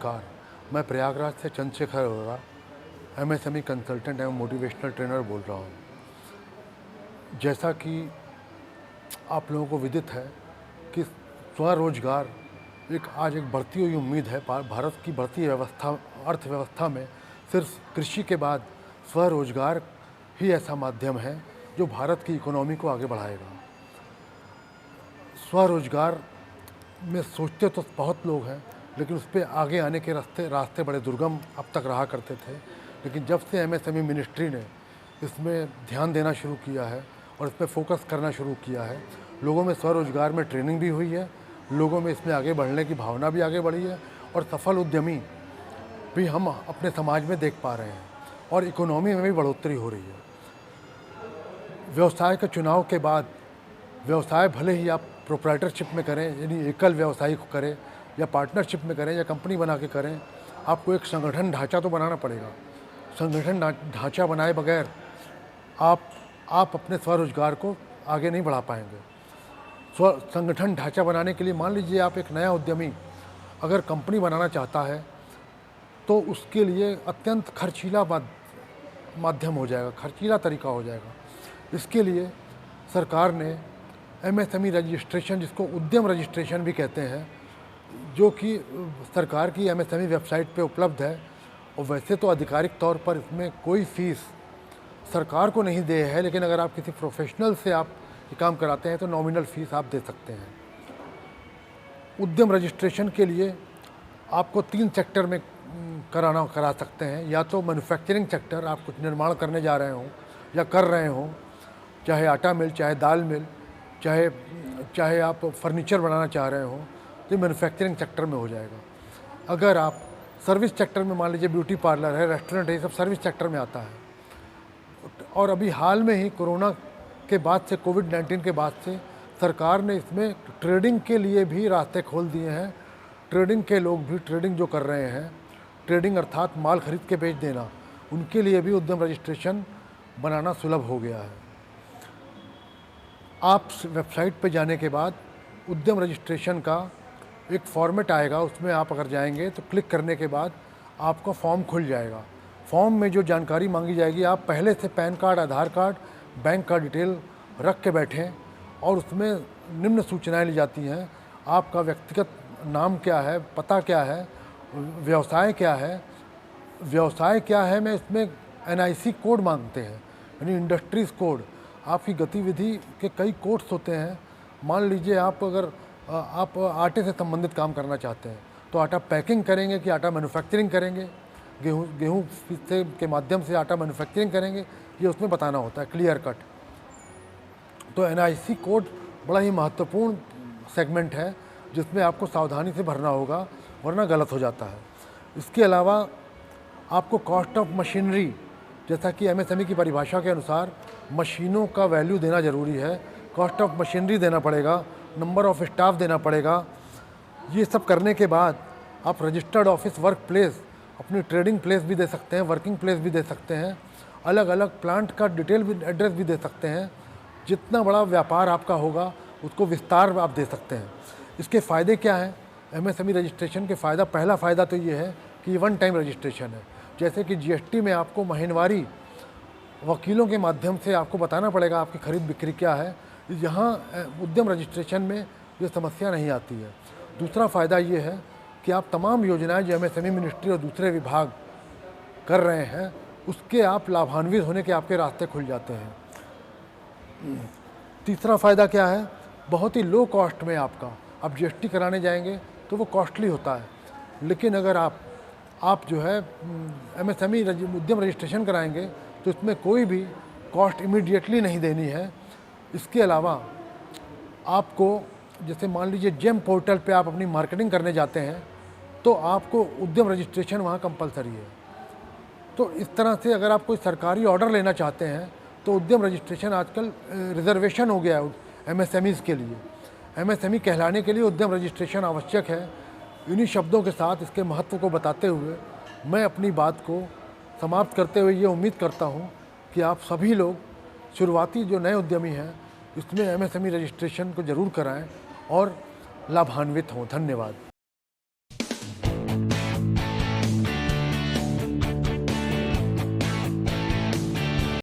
नमस्कार। मैं प्रयागराज से चंद्रशेखर अरोड़ा, एमएसएमई कंसल्टेंट एवं मोटिवेशनल ट्रेनर बोल रहा हूँ। जैसा कि आप लोगों को विदित है कि स्वरोजगार आज एक बढ़ती हुई उम्मीद है। भारत की बढ़ती अर्थव्यवस्था में सिर्फ कृषि के बाद स्वरोजगार ही ऐसा माध्यम है जो भारत की इकोनॉमी को आगे बढ़ाएगा। स्वरोजगार में सोचते तो बहुत लोग हैं, लेकिन उस पर आगे आने के रास्ते बड़े दुर्गम अब तक रहा करते थे। लेकिन जब से एमएसएमई मिनिस्ट्री ने इसमें ध्यान देना शुरू किया है और इस पर फोकस करना शुरू किया है, लोगों में स्वरोजगार में ट्रेनिंग भी हुई है, लोगों में इसमें आगे बढ़ने की भावना भी आगे बढ़ी है और सफल उद्यमी भी हम अपने समाज में देख पा रहे हैं और इकोनॉमी में भी बढ़ोतरी हो रही है। व्यवसाय के चुनाव के बाद व्यवसाय भले ही आप प्रोप्राइटरशिप में करें, यानी एकल व्यवसायी को करें, या पार्टनरशिप में करें, या कंपनी बना के करें, आपको एक संगठन ढांचा तो बनाना पड़ेगा। संगठन ढांचा बनाए बगैर आप अपने स्वरोजगार को आगे नहीं बढ़ा पाएंगे। संगठन ढांचा बनाने के लिए मान लीजिए आप एक नया उद्यमी अगर कंपनी बनाना चाहता है तो उसके लिए अत्यंत खर्चीला माध्यम हो जाएगा, खर्चीला तरीका हो जाएगा। इसके लिए सरकार ने एमएसएमई रजिस्ट्रेशन, जिसको उद्यम रजिस्ट्रेशन भी कहते हैं, जो कि सरकार की एमएसएमई वेबसाइट पे उपलब्ध है। और वैसे तो आधिकारिक तौर पर इसमें कोई फीस सरकार को नहीं दे है, लेकिन अगर आप किसी प्रोफेशनल से आप ये काम कराते हैं तो नॉमिनल फीस आप दे सकते हैं। उद्यम रजिस्ट्रेशन के लिए आपको 3 सेक्टर में करा सकते हैं। या तो मैन्युफैक्चरिंग सेक्टर, आप कुछ निर्माण करने जा रहे हों या कर रहे हों, चाहे आटा मिल, चाहे दाल मिल, चाहे आप फर्नीचर बनाना चाह रहे हो, तो मैन्युफैक्चरिंग सेक्टर में हो जाएगा। अगर आप सर्विस सेक्टर में, मान लीजिए ब्यूटी पार्लर है, रेस्टोरेंट है, ये सब सर्विस सेक्टर में आता है। और अभी हाल में ही कोरोना के बाद से, कोविड-19 के बाद से सरकार ने इसमें ट्रेडिंग के लिए भी रास्ते खोल दिए हैं। ट्रेडिंग के लोग भी ट्रेडिंग जो कर रहे हैं, ट्रेडिंग अर्थात माल खरीद के बेच देना, उनके लिए भी उद्यम रजिस्ट्रेशन बनाना सुलभ हो गया है। आप वेबसाइट पर जाने के बाद उद्यम रजिस्ट्रेशन का एक फॉर्मेट आएगा, उसमें आप अगर जाएंगे तो क्लिक करने के बाद आपका फॉर्म खुल जाएगा। फॉर्म में जो जानकारी मांगी जाएगी, आप पहले से पैन कार्ड, आधार कार्ड, बैंक का डिटेल रख के बैठें और उसमें निम्न सूचनाएं ली जाती हैं। आपका व्यक्तिगत नाम क्या है, पता क्या है, व्यवसाय क्या है में इसमें एनआईसी कोड मांगते हैं, यानी इंडस्ट्रीज़ कोड। आपकी गतिविधि के कई कोड्स होते हैं। मान लीजिए आप आटे से संबंधित काम करना चाहते हैं, तो आटा पैकिंग करेंगे कि आटा मैन्युफैक्चरिंग करेंगे, गेहूँ के माध्यम से आटा मैन्युफैक्चरिंग करेंगे, ये उसमें बताना होता है क्लियर कट। तो एनआईसी कोड बड़ा ही महत्वपूर्ण सेगमेंट है, जिसमें आपको सावधानी से भरना होगा, वरना गलत हो जाता है। इसके अलावा आपको कॉस्ट ऑफ मशीनरी, जैसा कि एमएसएमई की परिभाषा के अनुसार मशीनों का वैल्यू देना ज़रूरी है। कॉस्ट ऑफ मशीनरी देना पड़ेगा, नंबर ऑफ़ स्टाफ देना पड़ेगा। ये सब करने के बाद आप रजिस्टर्ड ऑफिस वर्क प्लेस, अपनी ट्रेडिंग प्लेस भी दे सकते हैं, वर्किंग प्लेस भी दे सकते हैं, अलग अलग प्लांट का डिटेल भी, एड्रेस भी दे सकते हैं। जितना बड़ा व्यापार आपका होगा उसको विस्तार आप दे सकते हैं। इसके फ़ायदे क्या हैं? एमएसएमई रजिस्ट्रेशन के पहला फ़ायदा तो ये है कि वन टाइम रजिस्ट्रेशन है। जैसे कि जीएसटी में आपको महीनवारी वकीलों के माध्यम से आपको बताना पड़ेगा आपकी खरीद बिक्री क्या है, यहाँ उद्यम रजिस्ट्रेशन में ये समस्या नहीं आती है। दूसरा फ़ायदा ये है कि आप तमाम योजनाएं जो एमएसएमई मिनिस्ट्री और दूसरे विभाग कर रहे हैं, उसके आप लाभान्वित होने के आपके रास्ते खुल जाते हैं। तीसरा फ़ायदा क्या है? बहुत ही लो कॉस्ट में आप जीएसटी कराने जाएंगे तो वो कॉस्टली होता है, लेकिन अगर आप जो है एमएसएमई उद्यम रजिस्ट्रेशन कराएंगे तो इसमें कोई भी कॉस्ट इमीडिएटली नहीं देनी है। इसके अलावा आपको, जैसे मान लीजिए जेम पोर्टल पे आप अपनी मार्केटिंग करने जाते हैं तो आपको उद्यम रजिस्ट्रेशन वहाँ कंपलसरी है। तो इस तरह से अगर आप कोई सरकारी ऑर्डर लेना चाहते हैं तो उद्यम रजिस्ट्रेशन आजकल रिजर्वेशन हो गया है एमएसएमईज़ के लिए। एमएसएमई कहलाने के लिए उद्यम रजिस्ट्रेशन आवश्यक है। इन्हीं शब्दों के साथ इसके महत्व को बताते हुए मैं अपनी बात को समाप्त करते हुए ये उम्मीद करता हूँ कि आप सभी लोग, शुरुआती जो नए उद्यमी हैं, इसमें एमएसएमई रजिस्ट्रेशन को ज़रूर कराएं और लाभान्वित हों। धन्यवाद।